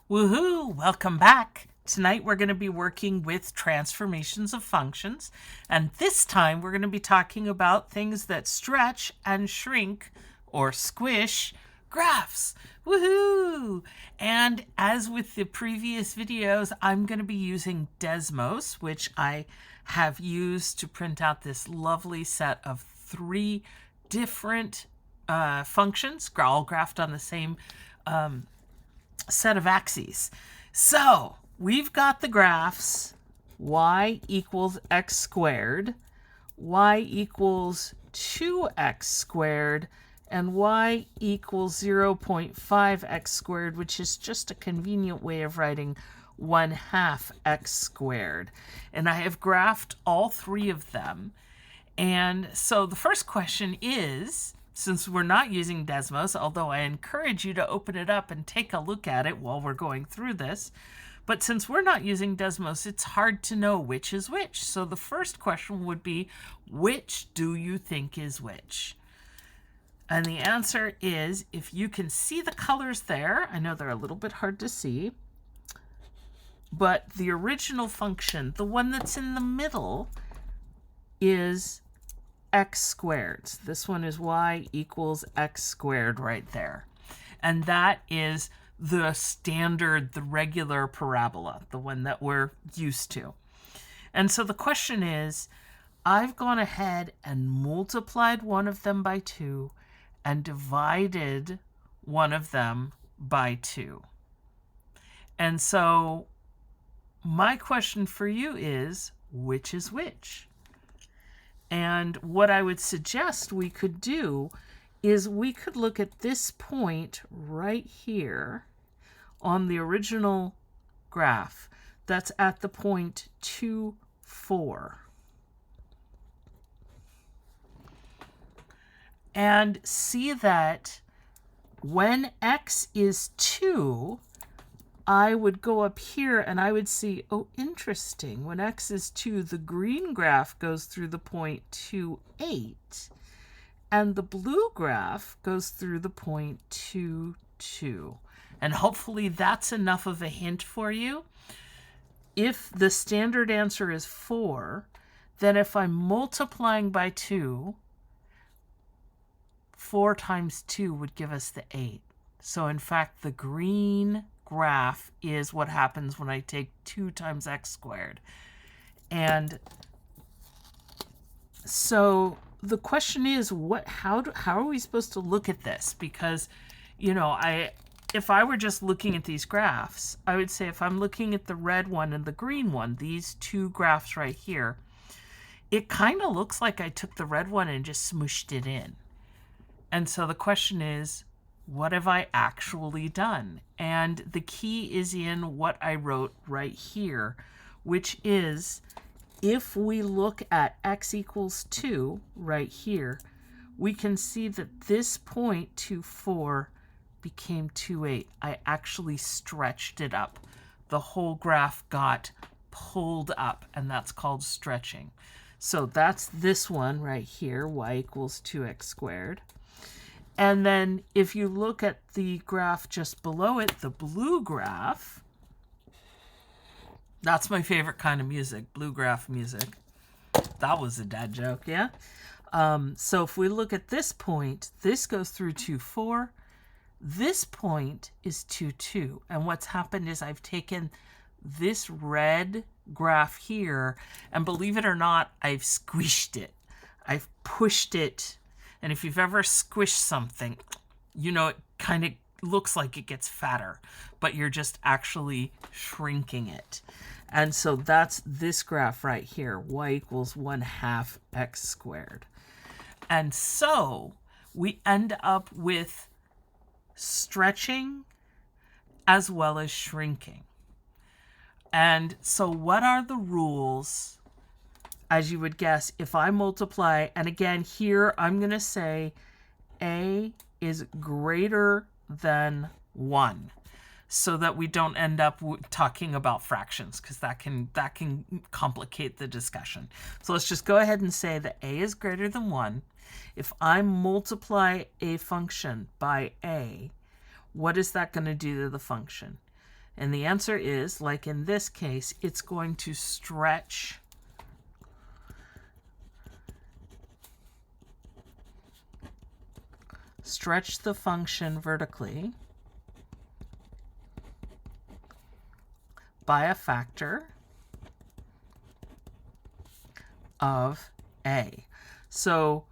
Woohoo! Welcome back. Tonight we're going to be working with transformations of functions, and this time we're going to be talking about things that stretch and shrink or squish graphs. Woohoo! And as with the previous videos, I'm going to be using Desmos, which I have used to print out this lovely set of 3 different functions, all graphed on the same set of axes. So we've got the graphs y equals x squared, y equals 2x squared, and y equals 0.5x squared, which is just a convenient way of writing 1/2 x squared. And I have graphed all 3 of them. And so the first question is, since we're not using Desmos, although I encourage you to open it up and take a look at it while we're going through this, but since we're not using Desmos, it's hard to know which is which. So the first question would be, which do you think is which? And the answer is, if you can see the colors there, I know they're a little bit hard to see, but the original function, the one that's in the middle, is x squared. This one is y equals x squared right there. And that is the standard, the regular parabola, the one that we're used to. And so the question is, I've gone ahead and multiplied one of them by 2 and divided one of them by 2. And so my question for you is, which is which? And what I would suggest we could do is we could look at this point right here on the original graph that's at the point 2, 4. And see that when x is 2, I would go up here and I would see, oh, interesting. When x is 2, the green graph goes through the point 2, 8. And the blue graph goes through the point 2, 2. And hopefully that's enough of a hint for you. If the standard answer is 4, then if I'm multiplying by 2, 4 times 2 would give us the 8. So in fact, the green graph is what happens when I take 2 times x squared. And so the question is, how are we supposed to look at this? Because, you know, if I were just looking at these graphs, I would say if I'm looking at the red one and the green one, these 2 graphs right here, it kind of looks like I took the red one and just smooshed it in. And so the question is, what have I actually done? And the key is in what I wrote right here, which is, if we look at x equals 2 right here, we can see that this point 2, 4 became 2, 8. I actually stretched it up. The whole graph got pulled up, and that's called stretching. So that's this one right here, y equals 2x squared. And then if you look at the graph just below it, the blue graph, that's my favorite kind of music, blue graph music. That was a dad joke, yeah? So if we look at this point, this goes through 2, 4. This point is 2, 2. And what's happened is I've taken this red graph here, and believe it or not, I've squished it. I've pushed it. And if you've ever squished something, you know, it kind of looks like it gets fatter, but you're just actually shrinking it. And so that's this graph right here, y equals 1/2 x squared. And so we end up with stretching as well as shrinking. And so what are the rules? As you would guess, if I multiply, and again, here I'm going to say a is greater than 1, so that we don't end up talking about fractions, because that can complicate the discussion. So let's just go ahead and say that a is greater than 1. If I multiply a function by a, what is that going to do to the function? And the answer is, like in this case, it's going to stretch the function vertically by a factor of a. So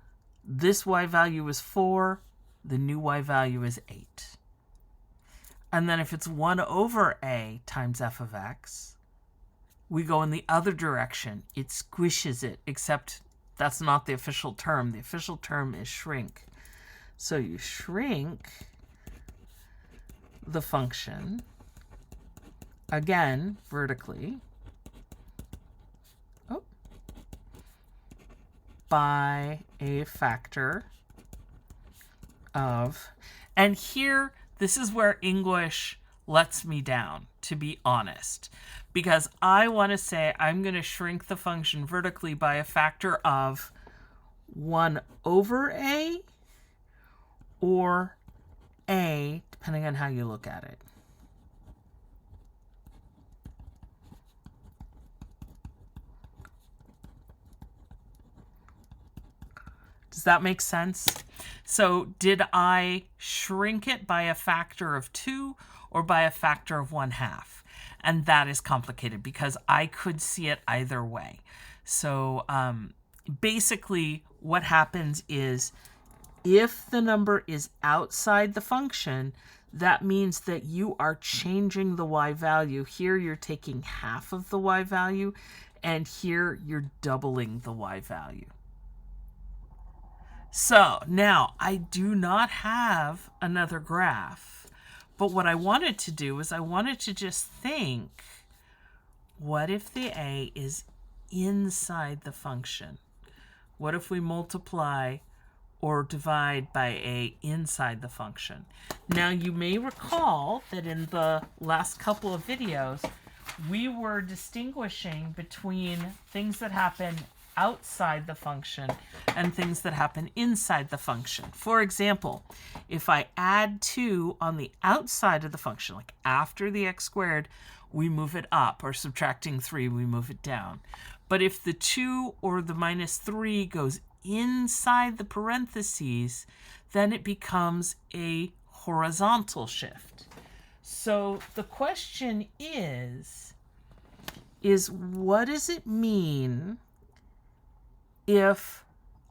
this y value is 4, the new y value is 8. And then if it's 1 over a times f of x, we go in the other direction. It squishes it, except that's not the official term. The official term is shrink. So you shrink the function, again, vertically, by a factor of, and here, this is where English lets me down, to be honest, because I want to say I'm going to shrink the function vertically by a factor of 1 over a or a, depending on how you look at it. Does that make sense? So did I shrink it by a factor of 2 or by a factor of 1/2? And that is complicated because I could see it either way. So basically what happens is if the number is outside the function, that means that you are changing the y value. Here you're taking half of the y value, and here you're doubling the y value. So now I do not have another graph, but what I wanted to do is I wanted to just think, what if the a is inside the function? What if we multiply or divide by a inside the function? Now you may recall that in the last couple of videos, we were distinguishing between things that happen outside the function and things that happen inside the function. For example, if I add 2 on the outside of the function, like after the x squared, we move it up, or subtracting 3, we move it down. But if the 2 or the minus 3 goes inside the parentheses, then it becomes a horizontal shift. So the question is what does it mean if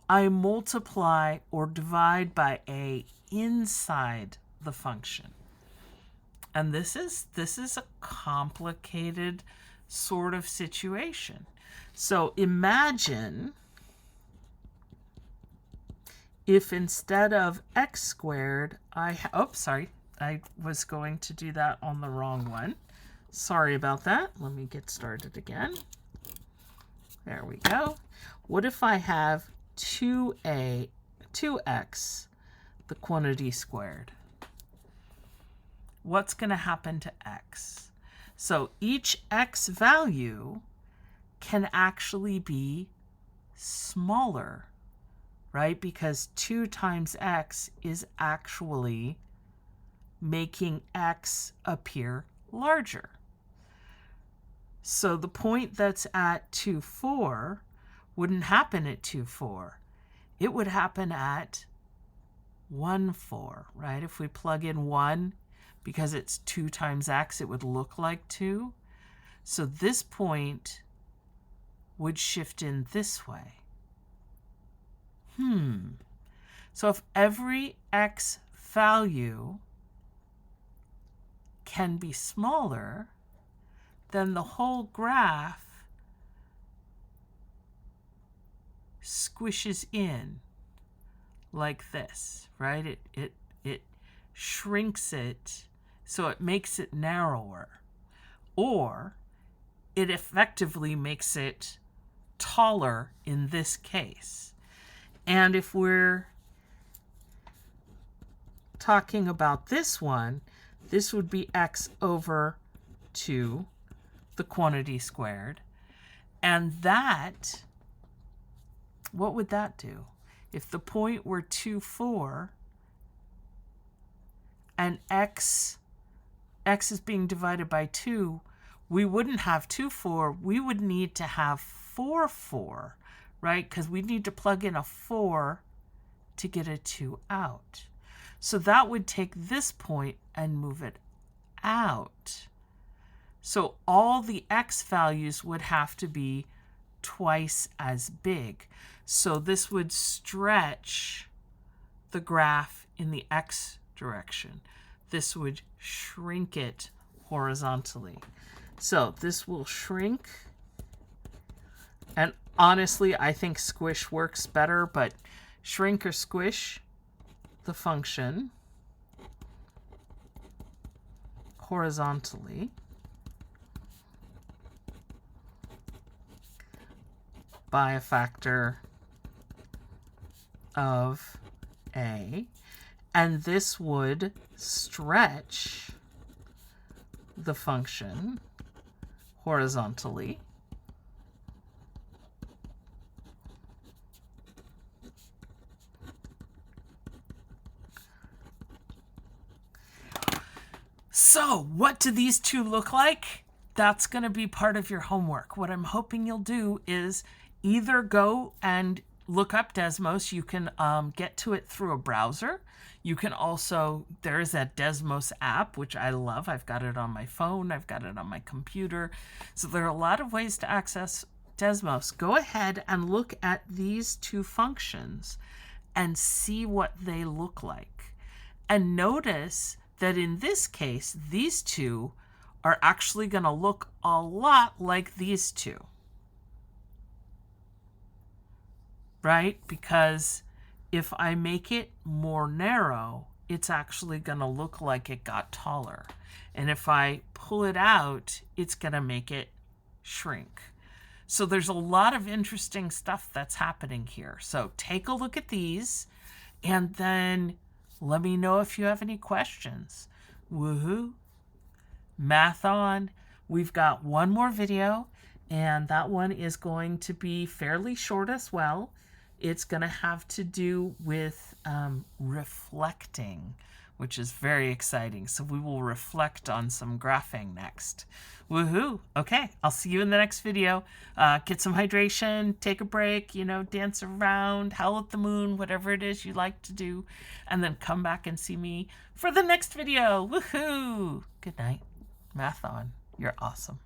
I multiply or divide by a inside the function? And this is a complicated sort of situation. So imagine if instead of x squared, I was going to do that on the wrong one. Sorry about that. Let me get started again. There we go. What if I have 2x, the quantity squared? What's going to happen to x? So each x value can actually be smaller, right? Because 2 times x is actually making x appear larger. So the point that's at 2, 4 wouldn't happen at 2, 4. It would happen at 1, 4, right? If we plug in 1, because it's 2 times x, it would look like 2. So this point would shift in this way. So if every x value can be smaller, then the whole graph squishes in like this, right? It shrinks it so it makes it narrower, or it effectively makes it taller in this case. And if we're talking about this one, this would be x over 2, the quantity squared. And that, what would that do? If the point were 2, 4, and x x is being divided by 2, we wouldn't have 2, 4. We would need to have 4, 4, right? Because we need to plug in a 4 to get a 2 out. So that would take this point and move it out. So all the x values would have to be twice as big. So this would stretch the graph in the x direction. This would shrink it horizontally. So this will shrink. And honestly, I think squish works better, but shrink or squish the function horizontally by a factor of a, and this would stretch the function horizontally So what do these two look like? That's going to be part of your homework. What I'm hoping you'll do is either go and look up Desmos. You can get to it through a browser. You can also, there is that Desmos app, which I love. I've got it on my phone. I've got it on my computer. So there are a lot of ways to access Desmos. Go ahead and look at these two functions and see what they look like. And notice that in this case, these two are actually going to look a lot like these two. Right? Because if I make it more narrow, it's actually going to look like it got taller. And if I pull it out, it's going to make it shrink. So there's a lot of interesting stuff that's happening here. So take a look at these and then let me know if you have any questions. Woohoo! Math on. We've got one more video, and that one is going to be fairly short as well. It's going to have to do with reflecting, which is very exciting. So we will reflect on some graphing next. Woohoo! Okay, I'll see you in the next video. Get some hydration, take a break, dance around, howl at the moon, whatever it is you like to do, and then come back and see me for the next video. Woohoo! Good night. Math on. You're awesome.